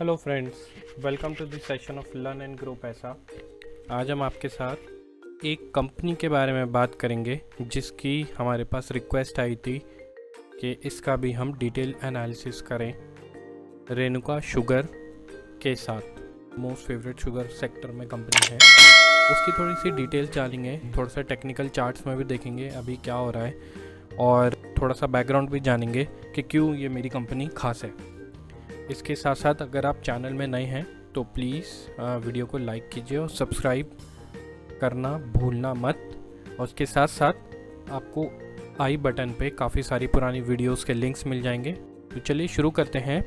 Hello friends, welcome to this session of learn and grow पैसा। आज हम आपके साथ एक कंपनी के बारे में बात करेंगे जिसकी हमारे पास रिक्वेस्ट आई थी कि इसका भी हम डिटेल एनालिसिस करें। रेणुका शुगर के साथ मोस्ट फेवरेट शुगर सेक्टर में कंपनी है, उसकी थोड़ी सी डिटेल जानेंगे, थोड़ा सा टेक्निकल चार्ट्स में भी देखेंगे अभी क्या हो रहा है और थोड़ा सा बैकग्राउंड भी जानेंगे कि क्यों ये मेरी कंपनी खास है। इसके साथ साथ अगर आप चैनल में नए हैं तो प्लीज़ वीडियो को लाइक कीजिए और सब्सक्राइब करना भूलना मत। और उसके साथ साथ आपको आई बटन पे काफ़ी सारी पुरानी वीडियोस के लिंक्स मिल जाएंगे। तो चलिए शुरू करते हैं।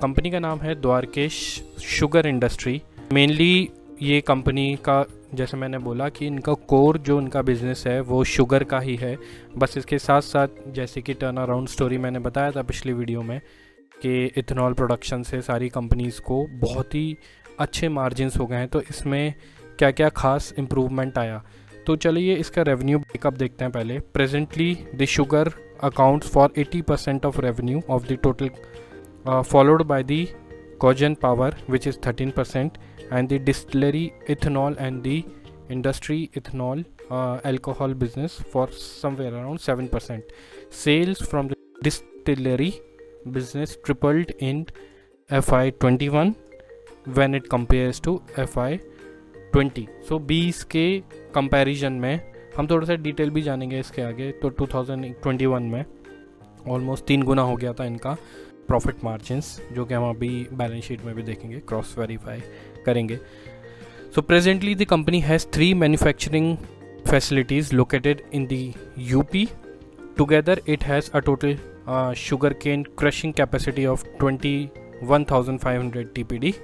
कंपनी का नाम है द्वारकेश शुगर इंडस्ट्री। मेनली ये कंपनी का, जैसे मैंने बोला कि इनका कोर जो इनका बिज़नेस है वो शुगर का ही है। बस इसके साथ साथ जैसे कि टर्न अराउंड स्टोरी मैंने बताया था पिछली वीडियो में कि इथेनॉल प्रोडक्शन से सारी कंपनीज़ को बहुत ही अच्छे मार्जिन्स हो गए हैं। तो इसमें क्या क्या खास इम्प्रूवमेंट आया, तो चलिए इसका रेवेन्यू ब्रेकअप देखते हैं। पहले presently the sugar accounts for 80% of revenue of the total, followed by the cogen power which is 13% and the distillery ethanol and the industry ethanol alcohol business for somewhere around 7%. Sales from the distillery business tripled in FY21 when it compares to FY20. So 20 के comparison में हम थोड़ा सा detail भी जानेंगे इसके आगे। तो 2021 में ऑलमोस्ट 3 गुना हो गया था इनका प्रॉफिट मार्जिन्स, जो कि हम अभी बैलेंस शीट में भी देखेंगे, क्रॉस वेरीफाई करेंगे। So presently the company has 3 manufacturing facilities located in the UP. Together it has a total sugarcane crushing capacity of 21,500 TPD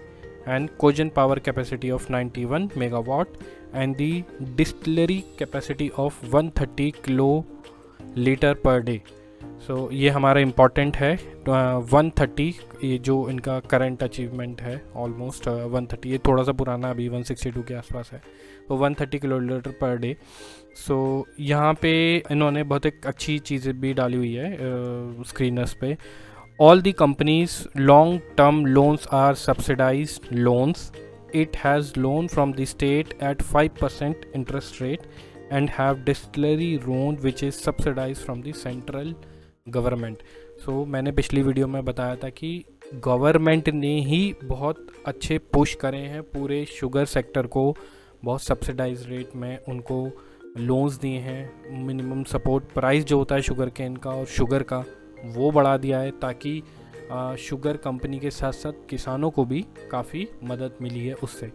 and cogen power capacity of 91 megawatt and the distillery capacity of 130 kiloliter per day. सो ये हमारा important है। 130 ये जो इनका current achievement है almost 130, ये थोड़ा सा पुराना अभी 162 के आसपास है, तो 130 किलोलीटर पर डे। सो यहाँ पे इन्होंने बहुत एक अच्छी चीज़ें भी डाली हुई है स्क्रीनर्स पे। All the companies long term loans are subsidised loans. It has loan from the state at 5% interest rate and have distillery loan which is subsidise from the central government. So मैंने पिछली video में बताया था कि government ने ही बहुत अच्छे push करे हैं पूरे शुगर सेक्टर को, बहुत सब्सिडाइज रेट में उनको लोन्स दिए हैं। मिनिमम सपोर्ट प्राइस जो होता है शुगर केन का और शुगर का वो बढ़ा दिया है, ताकि शुगर कंपनी के साथ साथ किसानों को भी काफ़ी मदद मिली है उससे।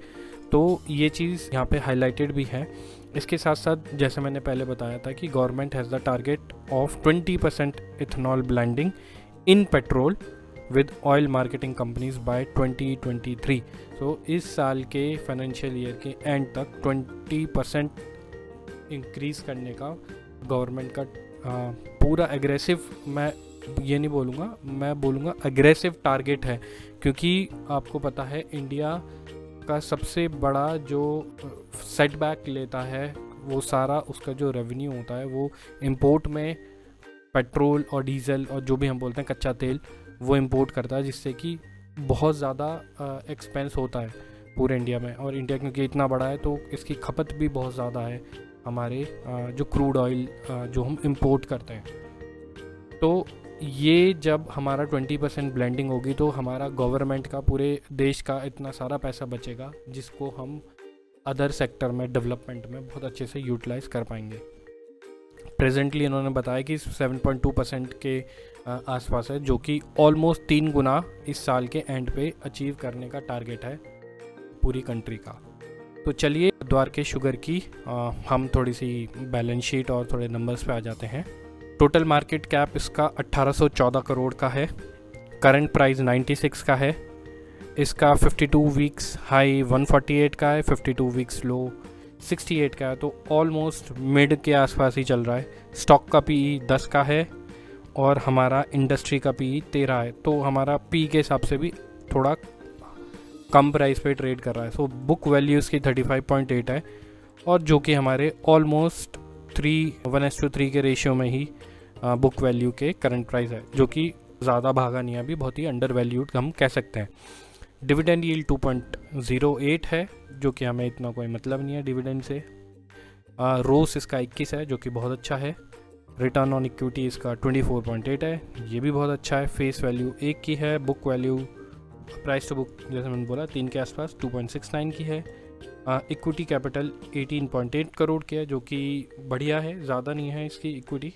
तो ये चीज़ यहाँ पे हाईलाइटेड भी है। इसके साथ साथ जैसे मैंने पहले बताया था कि government has the target of 20% ethanol blending in petrol with oil marketing companies by 2023। तो इस साल के फाइनेंशियल ईयर के एंड तक 20% इंक्रीज़ करने का गवर्नमेंट का पूरा एग्रेसिव, मैं ये नहीं बोलूँगा, मैं बोलूँगा एग्रेसिव टारगेट है। क्योंकि आपको पता है इंडिया का सबसे बड़ा जो सेटबैक लेता है वो सारा उसका जो रेवेन्यू होता है वो इंपोर्ट में पेट्रोल और डीजल और जो भी हम बोलते हैं कच्चा तेल वो इंपोर्ट करता है, जिससे कि बहुत ज़्यादा एक्सपेंस होता है पूरे इंडिया में। और इंडिया क्योंकि इतना बड़ा है तो इसकी खपत भी बहुत ज़्यादा है हमारे जो क्रूड ऑयल जो हम इंपोर्ट करते हैं। तो ये जब हमारा 20% ब्लेंडिंग होगी तो हमारा गवर्नमेंट का पूरे देश का इतना सारा पैसा बचेगा जिसको हम अदर सेक्टर में डेवलपमेंट में बहुत अच्छे से यूटिलाइज़ कर पाएंगे। प्रेजेंटली इन्होंने बताया कि 7.2% के आसपास है, जो कि ऑलमोस्ट 3 गुना इस साल के एंड पे अचीव करने का टारगेट है पूरी कंट्री का। तो चलिए द्वारकेश शुगर की हम थोड़ी सी बैलेंस शीट और थोड़े नंबर्स पे आ जाते हैं। टोटल मार्केट कैप इसका 1814 करोड़ का है, करंट प्राइस 96 का है, इसका 52 वीक्स हाई 148 का है, 52 वीक्स लो 68 का है, तो ऑलमोस्ट मिड के आसपास ही चल रहा है। स्टॉक का पीई 10 का है और हमारा इंडस्ट्री का पीई 13 है, तो हमारा पी के हिसाब से भी थोड़ा कम प्राइस पे ट्रेड कर रहा है। सो बुक वैल्यू इसकी 35.8 है और जो कि हमारे ऑलमोस्ट 1:3 के रेशियो में ही बुक वैल्यू के करंट प्राइस है, जो कि ज़्यादा भागा नहीं है, अभी बहुत ही अंडर वैल्यूड हम कह सकते हैं। डिविडेंड यील्ड 2.08 है, जो कि हमें इतना कोई मतलब नहीं है डिविडेंड से। रोस इसका 21 है, जो कि बहुत अच्छा है। रिटर्न ऑन इक्विटी इसका 24.8 है, ये भी बहुत अच्छा है। फेस वैल्यू 1 की है। Book value, price to book जैसे मैंने बोला 3 के आसपास 2.69 की है। इक्विटी कैपिटल 18.8 करोड़ की है, जो कि बढ़िया है, ज़्यादा नहीं है इसकी इक्विटी।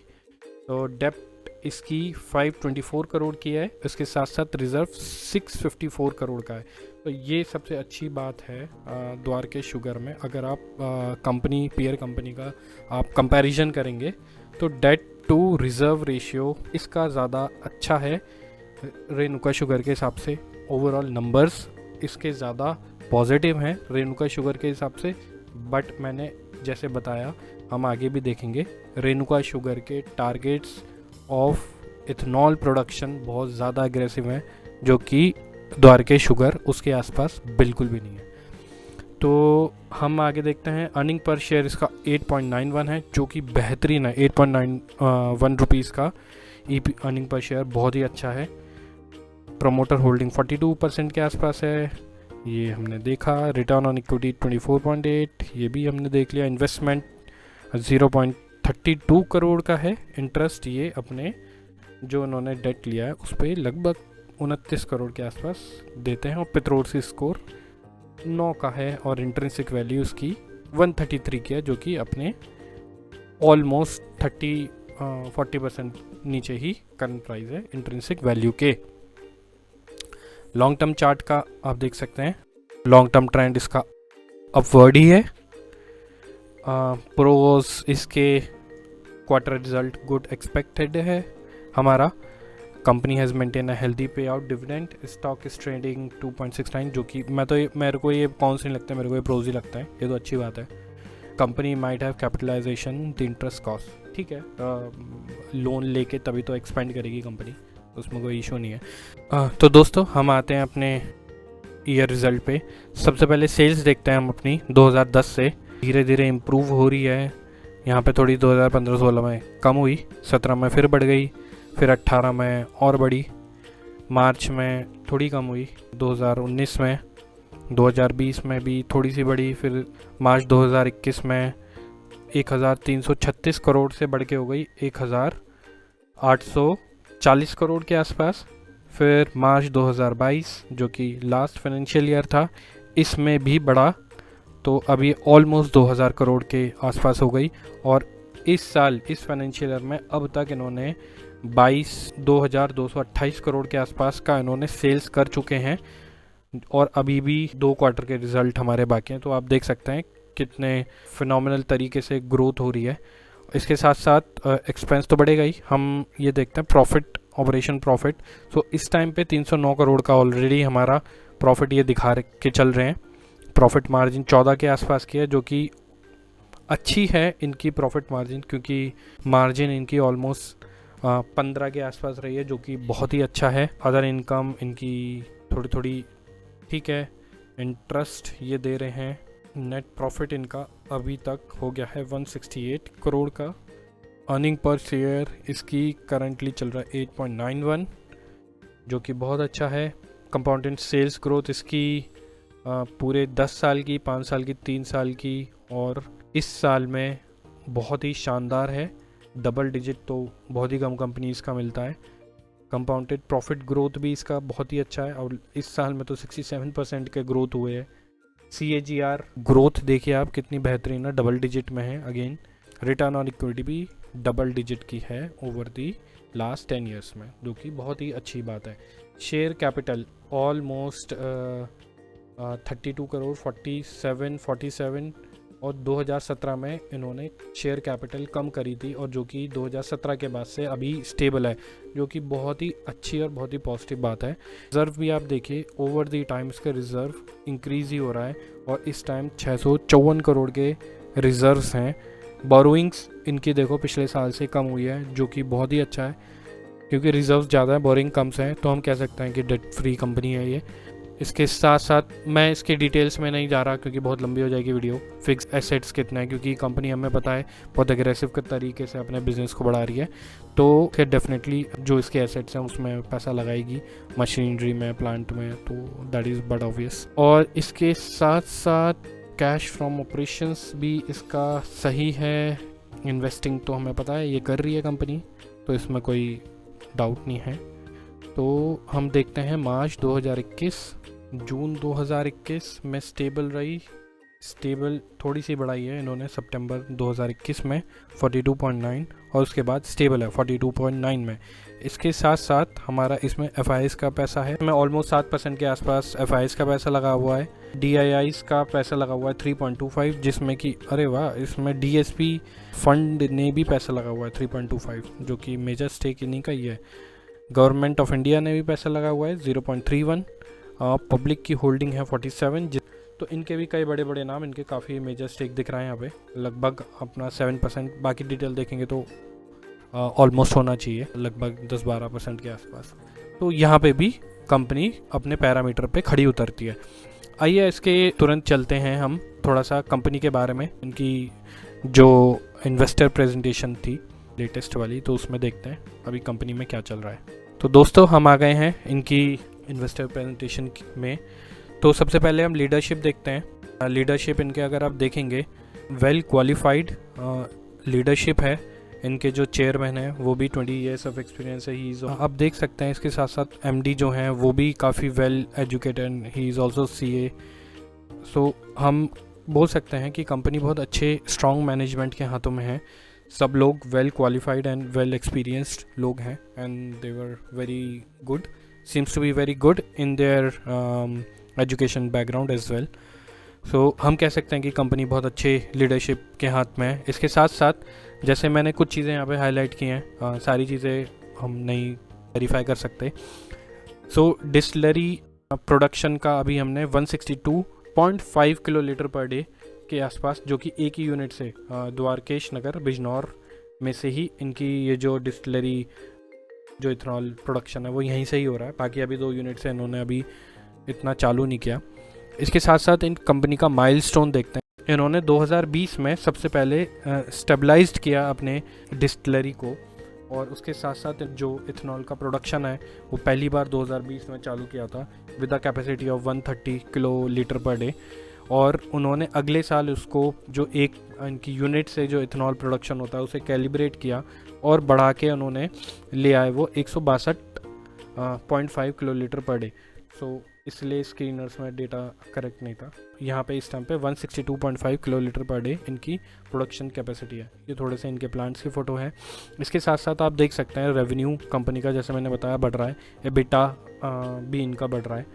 तो डेप्ट इसकी 524 करोड़ की है। इसके साथ साथ रिज़र्व 654 करोड़ का है। तो ये सबसे अच्छी बात है द्वारकेश शुगर में। अगर आप कंपनी, पीयर कंपनी का आप कंपैरिजन करेंगे तो डेट टू रिज़र्व रेशियो इसका ज़्यादा अच्छा है रेणुका शुगर के हिसाब से। ओवरऑल नंबर्स इसके ज़्यादा पॉजिटिव हैं रेणुका शुगर के हिसाब से। बट मैंने जैसे बताया, हम आगे भी देखेंगे, रेणुका शुगर के टारगेट्स ऑफ इथेनॉल प्रोडक्शन बहुत ज़्यादा एग्रेसिव हैं, जो कि द्वारकेश शुगर उसके आसपास बिल्कुल भी नहीं है। तो हम आगे देखते हैं। अर्निंग पर शेयर इसका 8.91 है, जो कि बेहतरीन है। 8.91 रुपीज़ का ईपी अर्निंग पर शेयर बहुत ही अच्छा है। प्रमोटर होल्डिंग 42% के आसपास है, ये हमने देखा। रिटर्न ऑन इक्विटी 24.8, ये भी हमने देख लिया। इन्वेस्टमेंट 0.32 करोड़ का है। इंटरेस्ट ये अपने जो उन्होंने डेट लिया है उस पर लगभग 29 करोड़ के आसपास देते हैं। और पेट्रोसी स्कोर 9 का है और इंट्रिंसिक वैल्यू उसकी 133 की है, जो कि अपने ऑलमोस्ट 40% नीचे ही करंट प्राइस है इंट्रिंसिक वैल्यू के। लॉन्ग टर्म चार्ट का आप देख सकते हैं, लॉन्ग टर्म ट्रेंड इसका अपवर्ड ही है। प्रोज इसके क्वार्टर रिजल्ट गुड एक्सपेक्टेड है हमारा। Company has maintain a healthy pay out dividend. Stock is trading 2.69, जो कि मेरे को ये कौन सी नहीं लगता है, मेरे को ये प्रोज ही लगता है। ये तो अच्छी बात है। Company might have capitalisation the interest cost, ठीक है। लोन लेके तभी तो एक्सपेंड करेगी कंपनी, उसमें कोई इशू नहीं है। तो दोस्तों हम आते हैं अपने ईयर रिज़ल्ट पे। सबसे पहले सेल्स देखते हैं हम अपनी 2010 से धीरे धीरे इम्प्रूव हो रही है। यहाँ पे थोड़ी 2015-16 में कम हुई, 17 में फिर बढ़ गई, फिर 18 में और बढ़ी, मार्च में थोड़ी कम हुई, 2019 में, 2020 में भी थोड़ी सी बढ़ी, फिर मार्च 2021 में 1336 करोड़ से बढ़ के हो गई 1840 करोड़ के आसपास। फिर मार्च 2022 जो कि लास्ट फाइनेंशियल ईयर था, इसमें भी बढ़ा, तो अभी ऑलमोस्ट 2000 करोड़ के आसपास हो गई। और इस साल, इस फाइनेंशियल ईयर में अब तक इन्होंने 2228 करोड़ के आसपास का इन्होंने सेल्स कर चुके हैं। और अभी भी 2 क्वार्टर के रिज़ल्ट हमारे बाकी हैं, तो आप देख सकते हैं कितने फिनोमिनल तरीके से ग्रोथ हो रही है। इसके साथ साथ एक्सपेंस तो बढ़ेगा ही। हम ये देखते हैं प्रॉफिट, ऑपरेशन प्रॉफिट। सो इस टाइम पे 309 करोड़ का ऑलरेडी हमारा प्रॉफिट ये दिखा के चल रहे हैं। प्रॉफिट मार्जिन 14 के आसपास की है, जो कि अच्छी है इनकी प्रॉफिट मार्जिन, क्योंकि मार्जिन इनकी ऑलमोस्ट 15 के आसपास रही है, जो कि बहुत ही अच्छा है। अदर इनकम इनकी थोड़ी थोड़ी ठीक है। इंटरेस्ट ये दे रहे हैं। नेट प्रॉफिट इनका अभी तक हो गया है 168 करोड़ का। अर्निंग पर शेयर इसकी करंटली चल रहा है 8.91, जो कि बहुत अच्छा है। कंपाउंडेड सेल्स ग्रोथ इसकी पूरे 10 साल की, 5 साल की, 3 साल की और इस साल में बहुत ही शानदार है। डबल डिजिट तो बहुत ही कम कंपनीज़ का मिलता है। कंपाउंडेड प्रॉफिट ग्रोथ भी इसका बहुत ही अच्छा है, और इस साल में तो 67% के ग्रोथ हुए हैं। CAGR ग्रोथ देखिए आप कितनी बेहतरीन है, डबल डिजिट में है। अगेन रिटर्न ऑन इक्विटी भी डबल डिजिट की है ओवर दी लास्ट 10 ईयर्स में, जो कि बहुत ही अच्छी बात है। शेयर कैपिटल ऑलमोस्ट 32 करोड़ 47 और 2017 में इन्होंने शेयर कैपिटल कम करी थी, और जो कि 2017 के बाद से अभी स्टेबल है, जो कि बहुत ही अच्छी और बहुत ही पॉजिटिव बात है। रिज़र्व भी आप देखिए, ओवर दी टाइम इसका रिज़र्व इंक्रीज़ ही हो रहा है, और इस टाइम 654 करोड़ के रिज़र्व्स हैं। बोरोइंग्स इनकी देखो पिछले साल से कम हुई है, जो कि बहुत ही अच्छा है, क्योंकि रिज़र्व ज़्यादा है, बोरिंग कम से हैं, तो हम कह सकते हैं कि डेट फ्री कंपनी है ये। इसके साथ साथ मैं इसके डिटेल्स में नहीं जा रहा क्योंकि बहुत लंबी हो जाएगी वीडियो। फिक्स एसेट्स कितना है, क्योंकि कंपनी हमें पता है बहुत एग्रेसिव के तरीके से अपने बिज़नेस को बढ़ा रही है, तो फिर डेफिनेटली जो इसके एसेट्स हैं उसमें पैसा लगाएगी, मशीनरी में, प्लांट में, तो दैट इज़ बट ऑब्वियस। और इसके साथ साथ कैश फ्रॉम ऑपरेशंस भी इसका सही है। इन्वेस्टिंग तो हमें पता है ये कर रही है कंपनी, तो इसमें कोई डाउट नहीं है। तो हम देखते हैं मार्च 2021, जून 2021 में स्टेबल रही, स्टेबल थोड़ी सी बढ़ाई है इन्होंने सितंबर 2021 में 42.9, और उसके बाद स्टेबल है 42.9 में। इसके साथ साथ हमारा इसमें FIIs का पैसा है, इसमें ऑलमोस्ट 7% के आसपास FIIs का पैसा लगा हुआ है। DIIs का पैसा लगा हुआ है 3.25, जिसमें कि अरे वाह, इसमें DSP फंड ने भी पैसा लगा हुआ है 3.25, जो कि मेजर स्टेक इन्हीं का ही है। गवर्नमेंट ऑफ इंडिया ने भी पैसा लगा हुआ है 0.31, पब्लिक की होल्डिंग है 47, तो इनके भी कई बड़े बड़े नाम, इनके काफ़ी मेजर स्टेक दिख रहे हैं यहाँ पे, लगभग अपना 7%। बाकी डिटेल देखेंगे तो ऑलमोस्ट होना चाहिए लगभग 10-12% के आसपास। तो यहाँ पे भी कंपनी अपने पैरामीटर पे खड़ी उतरती है। आइए इसके तुरंत चलते हैं हम थोड़ा सा कंपनी के बारे में, इनकी जो इन्वेस्टर प्रेजेंटेशन थी लेटेस्ट वाली, तो उसमें देखते हैं अभी कंपनी में क्या चल रहा है। तो दोस्तों हम आ गए हैं इनकी इन्वेस्टर प्रेजेंटेशन में। तो सबसे पहले हम लीडरशिप देखते हैं। लीडरशिप इनके अगर आप देखेंगे वेल क्वालिफाइड लीडरशिप है। इनके जो चेयरमैन हैं वो भी 20 ईयर्स ऑफ एक्सपीरियंस है, ही इज़, आप देख सकते हैं। इसके साथ साथ MD जो हैं वो भी काफ़ी well educated, he is also CA। सो हम बोल सकते हैं कि कंपनी बहुत अच्छे स्ट्रॉन्ग मैनेजमेंट के हाथों में है। सब लोग well qualified and well experienced लोग हैं, and they were very good, seems to be very good in their education background as well. So हम कह सकते हैं कि कंपनी बहुत अच्छे लीडरशिप के हाथ में है। इसके साथ साथ जैसे मैंने कुछ चीज़ें यहाँ पे हाईलाइट की हैं, सारी चीज़ें हम नहीं वेरीफाई कर सकते। सो डिस्टिलरी प्रोडक्शन का अभी हमने 162.5 किलोलीटर पर डे के आसपास, जो कि एक ही यूनिट से द्वारकेश नगर बिजनौर में से ही इनकी ये जो डिस्टिलरी जो इथेनॉल प्रोडक्शन है वो यहीं से ही हो रहा है। बाकी अभी 2 यूनिट से इन्होंने अभी इतना चालू नहीं किया। इसके साथ साथ इन कंपनी का माइलस्टोन देखते हैं। इन्होंने 2020 में सबसे पहले स्टेबलाइज्ड किया अपने डिस्टिलरी को, और उसके साथ साथ जो इथेनॉल का प्रोडक्शन है वो पहली बार 2020 में चालू किया था with a capacity of 130 kilolitre per day. और उन्होंने अगले साल उसको जो एक इनकी यूनिट से जो इथेनॉल प्रोडक्शन होता है उसे कैलिब्रेट किया और बढ़ा के उन्होंने ले आए वो 162.5 किलोलीटर पर डे। सो इसलिए स्क्रीनर्स में डेटा करेक्ट नहीं था। यहाँ पे इस टाइम पे 162.5 किलोलीटर पर डे इनकी प्रोडक्शन कैपेसिटी है। ये थोड़े से इनके प्लांट्स की फ़ोटो है। इसके साथ साथ आप देख सकते हैं रेवेन्यू कंपनी का, जैसे मैंने बताया, बढ़ रहा है। एबिटा भी इनका बढ़ रहा है,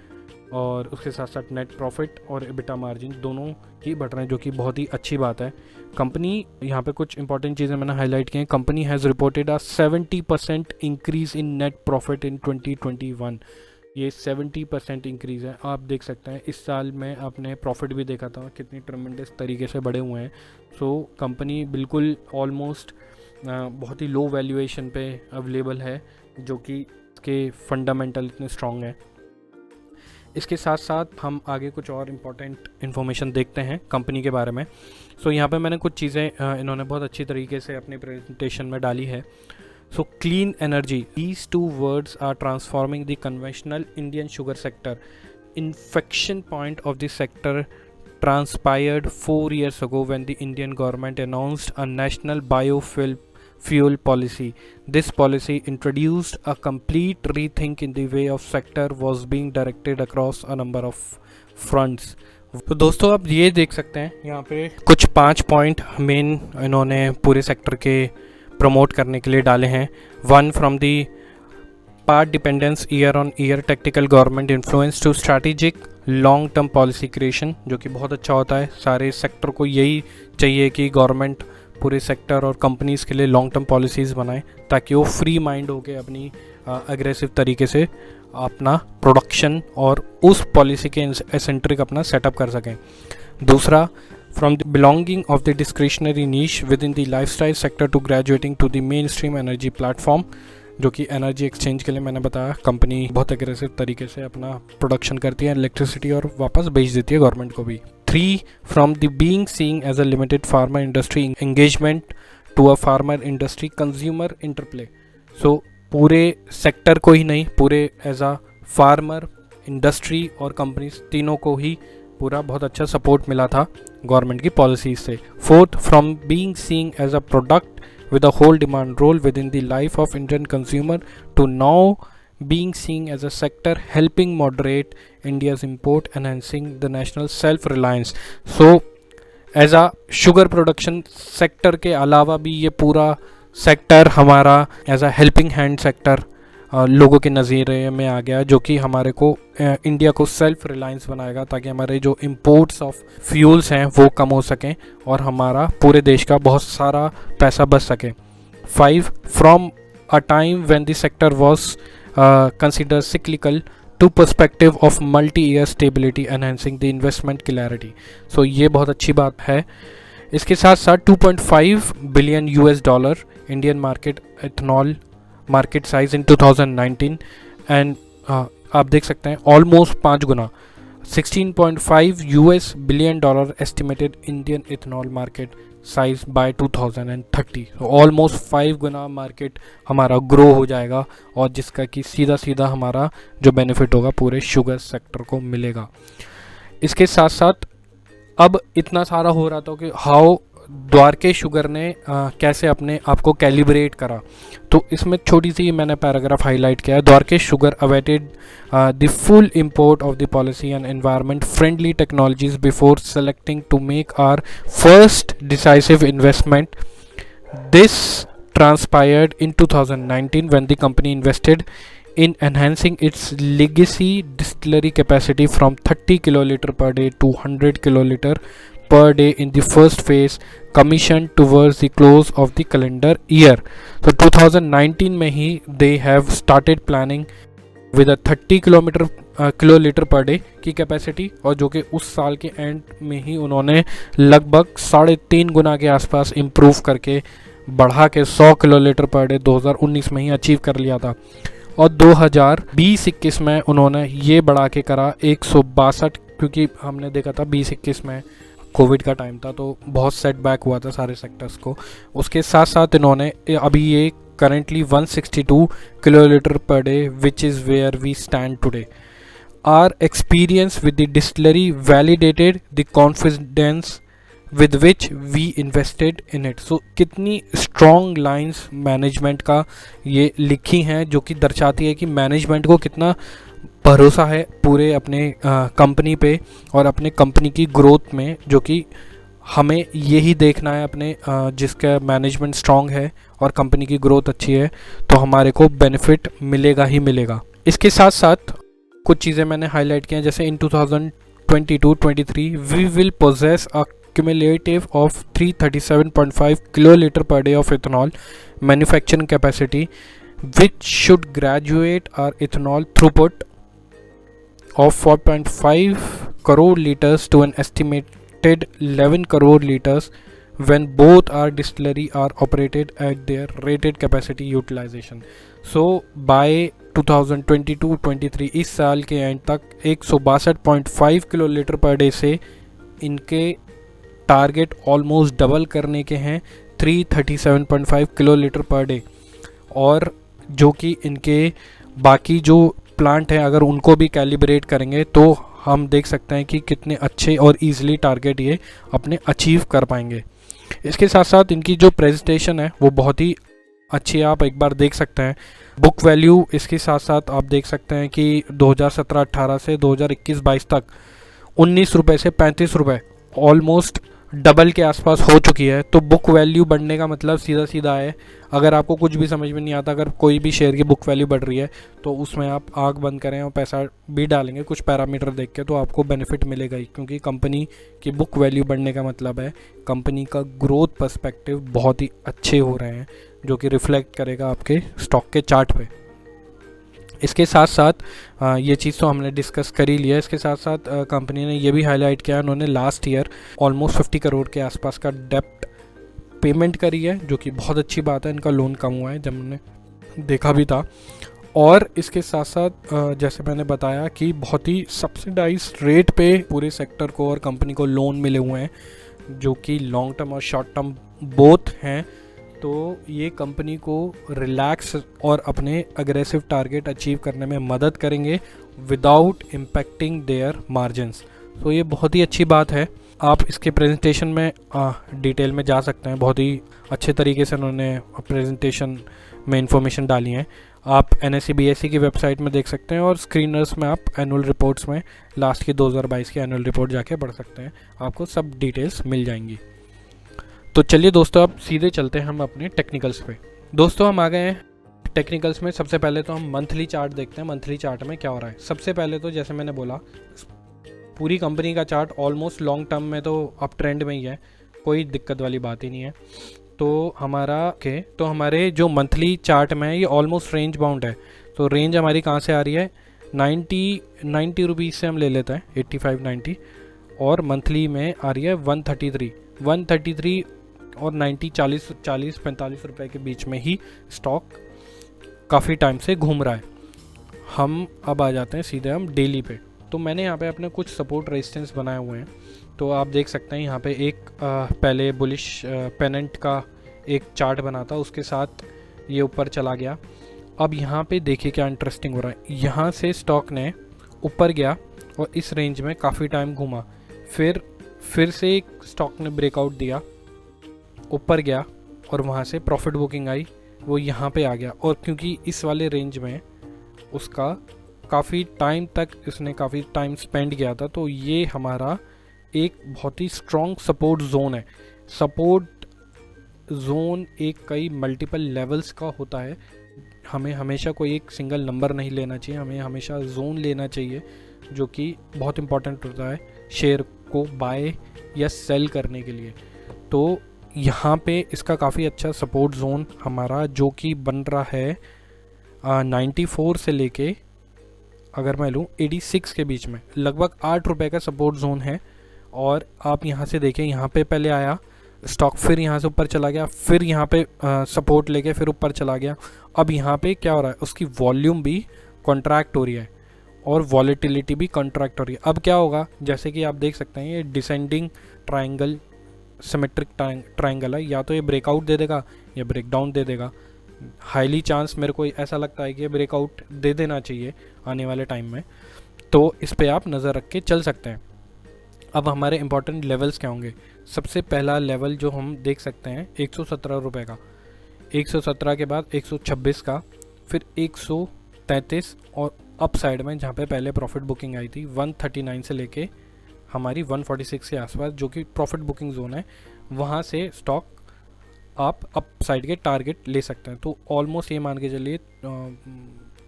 और उसके साथ साथ नेट प्रॉफिट और एबिटा मार्जिन दोनों ही बढ़ रहे हैं, जो कि बहुत ही अच्छी बात है। कंपनी, यहाँ पे कुछ इंपॉर्टेंट चीज़ें मैंने हाईलाइट की हैं। Company has reported a 70% increase in net profit in 2021। ये 70% इंक्रीज़ है। आप देख सकते हैं इस साल में आपने प्रॉफिट भी देखा था कितनी ट्रमेंडस तरीके से बढ़े हुए हैं। सो कंपनी बिल्कुल ऑलमोस्ट बहुत ही लो वैल्यूएशन पे अवेलेबल है, जो कि इसके फंडामेंटल इतने स्ट्रॉन्ग हैं। इसके साथ साथ हम आगे कुछ और इम्पॉर्टेंट इन्फॉर्मेशन देखते हैं कंपनी के बारे में। सो यहाँ पे मैंने कुछ चीज़ें इन्होंने बहुत अच्छी तरीके से अपनी प्रेजेंटेशन में डाली है। So clean energy, these two words are transforming the conventional Indian sugar sector. Inflection point of the sector transpired 4 years ago when the Indian government announced a national biofuel policy. This policy introduced a complete rethink in the way of sector was being directed across a number of fronts. तो दोस्तों आप ये देख सकते हैं यहाँ पे कुछ 5 पॉइंट मेन इन्होंने पूरे सेक्टर के प्रमोट करने के लिए डाले हैं। 1 from the part dependence year on year technical government influence to strategic long term policy creation, जो कि बहुत अच्छा होता है। सारे सेक्टर को यही चाहिए कि गवर्नमेंट पूरे सेक्टर और कंपनीज़ के लिए लॉन्ग टर्म पॉलिसीज़ बनाए, ताकि वो फ्री माइंड होकर अपनी एग्रेसिव तरीके से अपना प्रोडक्शन और उस पॉलिसी के एसेंट्रिक अपना सेटअप कर सकें। दूसरा, from the belonging of the discretionary niche within the lifestyle sector to graduating to the mainstream energy platform. जो कि एनर्जी एक्सचेंज के लिए मैंने बताया कंपनी बहुत एग्रेसिव तरीके से अपना प्रोडक्शन करती है इलेक्ट्रिसिटी और वापस बेच देती है गवर्नमेंट को भी। 3 from the being seeing as a limited pharma industry engagement to a farmer industry consumer interplay. So पूरे सेक्टर को ही नहीं, पूरे एज अ फार्मर इंडस्ट्री और कंपनीज तीनों को ही पूरा बहुत अच्छा सपोर्ट मिला था गवर्नमेंट की पॉलिसीज से। 4 from being seeing as a product with a whole demand role within the life of Indian consumer to now being seen as a sector helping moderate India's import, enhancing the national self-reliance. So as a sugar production sector के अलावा भी ये पूरा sector हमारा as a helping hand sector लोगों के नज़रिए में आ गया, जो कि हमारे को इंडिया को सेल्फ रिलायंस बनाएगा, ताकि हमारे जो इंपोर्ट्स ऑफ फ्यूल्स हैं वो कम हो सकें और हमारा पूरे देश का बहुत सारा पैसा बच सके। 5 from a time when the sector was considered cyclical to perspective of multi year stability enhancing the investment clarity. So ये बहुत अच्छी बात है। इसके साथ साथ 2.5 billion US$ Indian market ethanol market size in 2019 and आप देख सकते हैं ऑलमोस्ट 5 गुना 16.5 billion dollar estimated Indian ethanol market size by 2030। Almost 5 गुना मार्केट हमारा ग्रो हो जाएगा और जिसका कि सीधा सीधा हमारा जो बेनिफिट होगा पूरे शुगर सेक्टर को मिलेगा। इसके साथ साथ अब इतना सारा हो रहा था कि हाउ द्वारकेश शुगर ने कैसे अपने आप को कैलिब्रेट करा, तो इसमें छोटी सी मैंने पैराग्राफ हाईलाइट किया है। Dwarikesh Sugar awaited the full import of the policy and environment friendly technologies before selecting to make our first decisive investment. This transpired in 2019 when the company invested in enhancing its legacy distillery capacity from 30 kiloliter per day to 100 kiloliter per day in the first phase, commissioned towards the close of the calendar year. So 2019 में ही they have started planning with a 30 kilolitre per day की capacity, और जो कि उस साल के and में ही उन्होंने लगभग 3.5 गुना के आसपास इम्प्रूव करके बढ़ा के 100 किलोलीटर पर डे 2019 में ही अचीव कर लिया था। और 2020-21 में उन्होंने ये बढ़ा के करा 162, क्योंकि हमने देखा था 20-21 में कोविड का टाइम था तो बहुत सेटबैक हुआ था सारे सेक्टर्स को। उसके साथ साथ इन्होंने अभी ये currently 162 kiloliter per day, which is where we stand today. Our experience with the distillery validated the confidence with which we invested in it. So कितनी strong lines management का ये लिखी हैं, जो कि दर्शाती है कि मैनेजमेंट को कितना भरोसा है पूरे अपने कंपनी पे और अपने कंपनी की ग्रोथ में, जो कि हमें यही देखना है अपने जिसका मैनेजमेंट स्ट्रॉन्ग है और कंपनी की ग्रोथ अच्छी है तो हमारे को बेनिफिट मिलेगा ही मिलेगा। इसके साथ साथ कुछ चीज़ें मैंने हाईलाइट की हैं, जैसे in 2022-23 we will possess a cumulative of 337.5 kiloliter per day of ethanol manufacturing capacity, which should graduate our ethanol throughput of 4.5 crore liters to an estimated 11 crore liters when both our distillery are operated at their rated capacity utilization. So by 2022-23 इस साल के and तक 162.5 kilolitre per day से इनके target almost double करने के हैं 337.5 kilolitre per day, और जो कि इनके बाकी जो प्लांट हैं अगर उनको भी कैलिब्रेट करेंगे तो हम देख सकते हैं कि कितने अच्छे और ईजिली टारगेट ये अपने अचीव कर पाएंगे। इसके साथ साथ इनकी जो प्रेजेंटेशन है वो बहुत ही अच्छी है, आप एक बार देख सकते हैं। बुक वैल्यू इसके साथ साथ आप देख सकते हैं कि 2017-18 से 2021-22 तक 19 रुपये से 35 रुपये ऑलमोस्ट डबल के आसपास हो चुकी है। तो बुक वैल्यू बढ़ने का मतलब सीधा सीधा है, अगर आपको कुछ भी समझ में नहीं आता, अगर कोई भी शेयर की बुक वैल्यू बढ़ रही है तो उसमें आप आँख बंद करें और पैसा भी डालेंगे कुछ पैरामीटर देख के, तो आपको बेनिफिट मिलेगा ही, क्योंकि कंपनी की बुक वैल्यू बढ़ने का मतलब है कंपनी का ग्रोथ पर्सपेक्टिव बहुत ही अच्छे हो रहे हैं, जो कि रिफ्लेक्ट करेगा आपके स्टॉक के चार्ट पे। इसके साथ साथ ये चीज़ तो हमने डिस्कस कर ही लिया। इसके साथ साथ कंपनी ने ये भी हाईलाइट किया, उन्होंने लास्ट ईयर ऑलमोस्ट 50 करोड़ के आसपास का डेप्ट पेमेंट करी है, जो कि बहुत अच्छी बात है। इनका लोन कम हुआ है जब उन्होंने देखा भी था। और इसके साथ साथ जैसे मैंने बताया कि बहुत ही सब्सिडाइज रेट पे पूरे सेक्टर को और कंपनी को लोन मिले हुए हैं, जो कि लॉन्ग टर्म और शॉर्ट टर्म बोथ हैं। तो ये कंपनी को रिलैक्स और अपने अग्रेसिव टारगेट अचीव करने में मदद करेंगे विदाउट इम्पैक्टिंग देयर मार्जिन्स। तो ये बहुत ही अच्छी बात है। आप इसके प्रेजेंटेशन में डिटेल में जा सकते हैं, बहुत ही अच्छे तरीके से उन्होंने प्रेजेंटेशन में इंफॉर्मेशन डाली है। आप NSE BSE की वेबसाइट में देख सकते हैं और स्क्रीनर्स में आप एनुअल रिपोर्ट्स में लास्ट की 2022 की एनुअल रिपोर्ट जाके पढ़ सकते हैं, आपको सब डिटेल्स मिल जाएंगी। तो चलिए दोस्तों, अब सीधे चलते हैं हम अपने टेक्निकल्स पे। दोस्तों हम आ गए हैं टेक्निकल्स में। सबसे पहले तो हम मंथली चार्ट देखते हैं, मंथली चार्ट में क्या हो रहा है। सबसे पहले तो जैसे मैंने बोला, पूरी कंपनी का चार्ट ऑलमोस्ट लॉन्ग टर्म में तो अप ट्रेंड में ही है, कोई दिक्कत वाली बात ही नहीं है। तो हमारे जो मंथली चार्ट में है ये ऑलमोस्ट रेंज बाउंड है। तो रेंज हमारी कहाँ से आ रही है, 90 रुपीज़ से हम ले लेते हैं, 85-90, और मंथली में आ रही है 133 और 90, 40-45 रुपए के बीच में ही स्टॉक काफ़ी टाइम से घूम रहा है। हम अब आ जाते हैं सीधे हम डेली पे। तो मैंने यहाँ पे अपने कुछ सपोर्ट रेजिस्टेंस बनाए हुए हैं। तो आप देख सकते हैं यहाँ पे एक पहले बुलिश पेनेंट का एक चार्ट बना था, उसके साथ ये ऊपर चला गया। अब यहाँ पे देखिए क्या इंटरेस्टिंग हो रहा है, यहाँ से स्टॉक ने ऊपर गया और इस रेंज में काफ़ी टाइम घूमा, फिर से एक स्टॉक ने ब्रेकआउट दिया, ऊपर गया और वहाँ से प्रॉफिट बुकिंग आई, वो यहाँ पे आ गया। और क्योंकि इस वाले रेंज में उसका काफ़ी टाइम तक इसने काफ़ी टाइम स्पेंड किया था, तो ये हमारा एक बहुत ही स्ट्रॉन्ग सपोर्ट जोन है। सपोर्ट जोन एक कई मल्टीपल लेवल्स का होता है। हमें हमेशा कोई एक सिंगल नंबर नहीं लेना चाहिए, हमें हमेशा जोन लेना चाहिए, जो कि बहुत इंपॉर्टेंट होता है शेयर को बाय या सेल करने के लिए। तो यहाँ पे इसका काफ़ी अच्छा सपोर्ट जोन हमारा जो कि बन रहा है 94 से लेके, अगर मैं लूँ 86 के बीच में, लगभग 8 रुपये का सपोर्ट जोन है। और आप यहाँ से देखें, यहाँ पे पहले आया स्टॉक, फिर यहाँ से ऊपर चला गया, फिर यहाँ पे सपोर्ट लेके फिर ऊपर चला गया। अब यहाँ पे क्या हो रहा है, उसकी वॉल्यूम भी कॉन्ट्रैक्ट हो रही है और वॉलेटिलिटी भी कॉन्ट्रैक्ट हो रही है। अब क्या होगा, जैसे कि आप देख सकते हैं ये डिसेंडिंग ट्राइंगल, सिमेट्रिक ट्राइंगल है, या तो ये ब्रेकआउट दे देगा या ब्रेकडाउन दे देगा। हाईली चांस मेरे को ऐसा लगता है कि ये ब्रेकआउट दे देना चाहिए आने वाले टाइम में, तो इस पे आप नज़र रख के चल सकते हैं। अब हमारे इंपॉर्टेंट लेवल्स क्या होंगे। सबसे पहला लेवल जो हम देख सकते हैं 117 रुपये का, 117 के बाद 126 का, फिर 133, और अप साइड में जहाँ पे पहले प्रॉफिट बुकिंग आई थी 139 से लेके हमारी 146 के आसपास, जो कि प्रॉफिट बुकिंग जोन है, वहाँ से स्टॉक आप अप साइड के टारगेट ले सकते हैं। तो ऑलमोस्ट ये मान के चलिए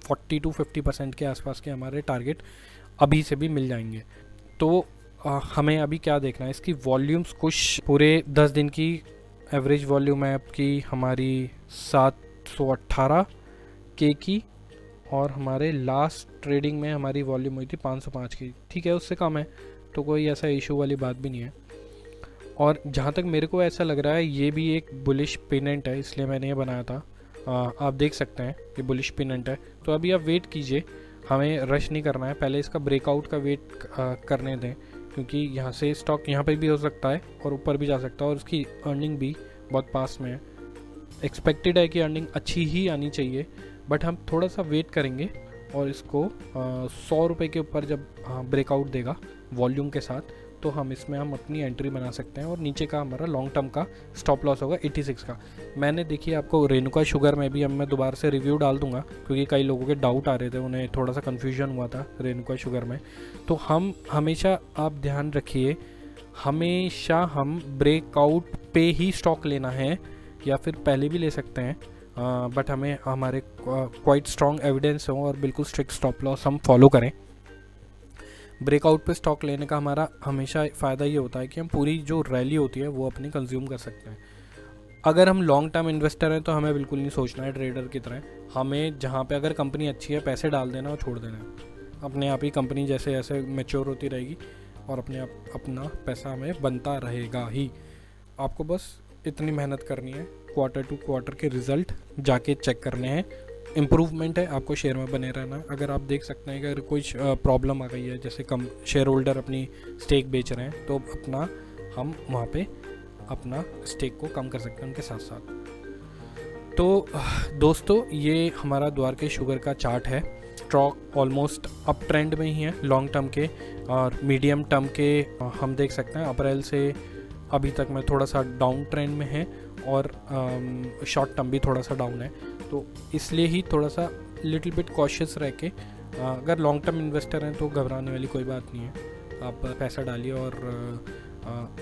40-50% के आसपास के हमारे टारगेट अभी से भी मिल जाएंगे। तो हमें अभी क्या देखना है, इसकी वॉल्यूम्स कुछ पूरे 10 दिन की एवरेज वॉल्यूम है आपकी हमारी 718 के की, और हमारे लास्ट ट्रेडिंग में हमारी वॉल्यूम हुई थी 505 की। ठीक है, उससे कम है तो कोई ऐसा इशू वाली बात भी नहीं है। और जहाँ तक मेरे को ऐसा लग रहा है ये भी एक बुलिश पिनेंट है, इसलिए मैंने ये बनाया था। आप देख सकते हैं कि बुलिश पिनेंट है। तो अभी आप वेट कीजिए, हमें रश नहीं करना है, पहले इसका ब्रेकआउट का वेट करने दें, क्योंकि यहाँ से स्टॉक यहाँ पे भी हो सकता है और ऊपर भी जा सकता है, और उसकी अर्निंग भी बहुत पास में है। एक्सपेक्टेड है कि अर्निंग अच्छी ही आनी चाहिए, बट हम थोड़ा सा वेट करेंगे और इसको 100 रुपये के ऊपर जब ब्रेकआउट देगा वॉल्यूम के साथ, तो हम इसमें अपनी एंट्री बना सकते हैं। और नीचे का हमारा लॉन्ग टर्म का स्टॉप लॉस होगा 86 का। मैंने देखिए आपको रेणुका शुगर में भी मैं दोबारा से रिव्यू डाल दूंगा, क्योंकि कई लोगों के डाउट आ रहे थे, उन्हें थोड़ा सा कन्फ्यूजन हुआ था रेणुका शुगर में। तो हम हमेशा, आप ध्यान रखिए, हमेशा हम ब्रेकआउट पे ही स्टॉक लेना है, या फिर पहले भी ले सकते हैं, बट हमें हमारे क्वाइट स्ट्रॉन्ग एविडेंस हो और बिल्कुल स्ट्रिक्ट स्टॉप लॉस हम फॉलो करें। ब्रेकआउट पे स्टॉक लेने का हमारा हमेशा फ़ायदा ये होता है कि हम पूरी जो रैली होती है वो अपनी कंज्यूम कर सकते हैं। अगर हम लॉन्ग टर्म इन्वेस्टर हैं तो हमें बिल्कुल नहीं सोचना है ट्रेडर की तरह, हमें जहाँ पे अगर कंपनी अच्छी है पैसे डाल देना और छोड़ देना है। अपने आप ही कंपनी जैसे जैसे मैच्योर होती रहेगी और अपने आप अपना पैसा हमें बनता रहेगा ही। आपको बस इतनी मेहनत करनी है, क्वार्टर टू क्वार्टर के रिज़ल्ट जाके चेक करने हैं इम्प्रूवमेंट है, आपको शेयर में बने रहना है। अगर आप देख सकते हैं कि अगर कोई प्रॉब्लम आ गई है, जैसे कम शेयर होल्डर अपनी स्टेक बेच रहे हैं, तो हम वहाँ पे अपना स्टेक को कम कर सकते हैं उनके साथ साथ। तो दोस्तों ये हमारा द्वारकेश शुगर का चार्ट है। स्टॉक ऑलमोस्ट अप ट्रेंड में ही है लॉन्ग टर्म के, और मीडियम टर्म के हम देख सकते हैं अप्रैल से अभी तक में थोड़ा सा डाउन ट्रेंड में है, और शॉर्ट टर्म भी थोड़ा सा डाउन है। तो इसलिए ही थोड़ा सा लिटिल बिट कॉशियस रह के, अगर लॉन्ग टर्म इन्वेस्टर हैं तो घबराने वाली कोई बात नहीं है। आप पैसा डालिए और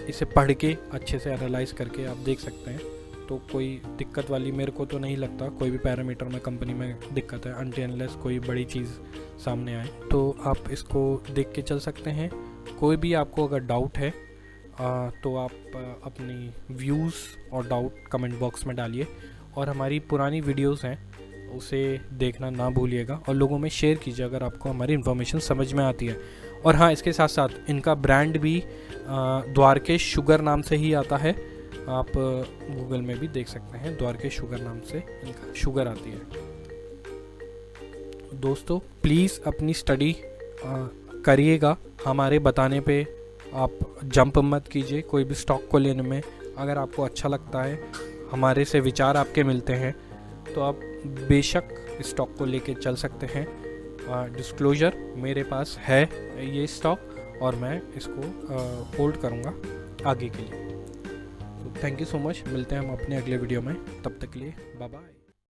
इसे पढ़ के अच्छे से एनालाइज करके आप देख सकते हैं। तो कोई दिक्कत वाली मेरे को तो नहीं लगता कोई भी पैरामीटर में कंपनी में दिक्कत है, अनटिल अनलेस कोई बड़ी चीज़ सामने आए। तो आप इसको देख के चल सकते हैं। कोई भी आपको अगर डाउट है तो आप अपनी व्यूज़ और डाउट कमेंट बॉक्स में डालिए, और हमारी पुरानी वीडियोस हैं उसे देखना ना भूलिएगा, और लोगों में शेयर कीजिए अगर आपको हमारी इन्फॉर्मेशन समझ में आती है। और हाँ, इसके साथ साथ इनका ब्रांड भी द्वारकेश शुगर नाम से ही आता है। आप गूगल में भी देख सकते हैं, द्वारकेश शुगर नाम से इनका शुगर आती है। दोस्तों प्लीज़ अपनी स्टडी करिएगा, हमारे बताने पे आप जंप मत कीजिए कोई भी स्टॉक को लेने में। अगर आपको अच्छा लगता है, हमारे से विचार आपके मिलते हैं, तो आप बेशक स्टॉक को लेके चल सकते हैं। डिस्क्लोजर मेरे पास है ये स्टॉक, और मैं इसको होल्ड करूँगा आगे के लिए। तो थैंक यू सो मच, मिलते हैं हम अपने अगले वीडियो में, तब तक के लिए बाय बाय।